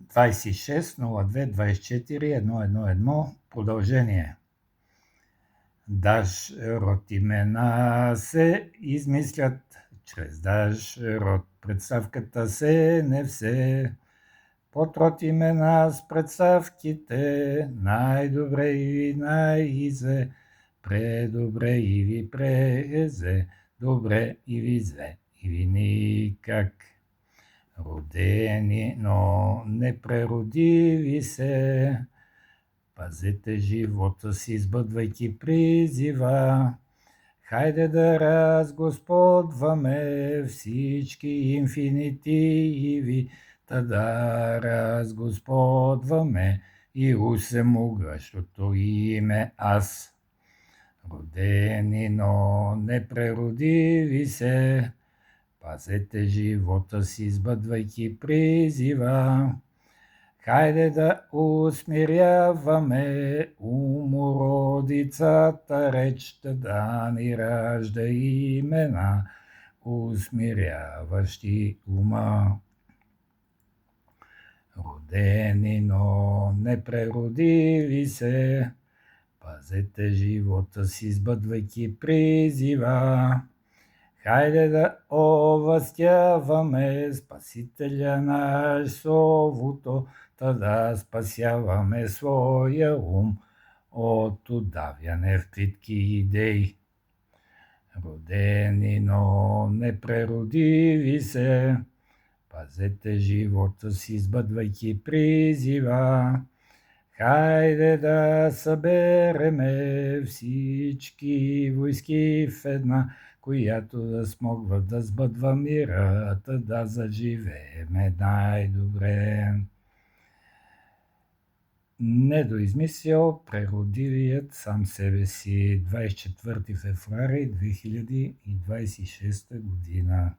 26 02 24 111 продължение. Даж род имена се измислят чрез даж род. Представката се не все. Под род имена с представките най-добре и най-изе. Предобре и ви презе, добре и ви зе, и ви никак. Родени, но не преродиви се. Пазете живота си, сбъдвайки призива. Хайде да разгосподваме всички инфинитиви, та да разгосподваме и усемогъщото име аз. Родени, но не преродиви се. Пазете живота си, сбъдвайки призива. Хайде да усмиряваме умородицата речта, да ни ражда имена, усмиряващи ума. Родени, но не преродили се. Пазете живота си, сбъдвайки призива. Хайде да овластяваме Спасителя наш Словото, та да спасяваме своя ум от удавяне в плитки идеи. Родени, но не преродили се. Пазете живота си, сбъдвайки призива. Хайде да събереме всички войски в една, която да смогва да сбъдва мира, да заживееме най-добре. Недоизмисъл преродилият сам себе си. 24 февруари 2026 година.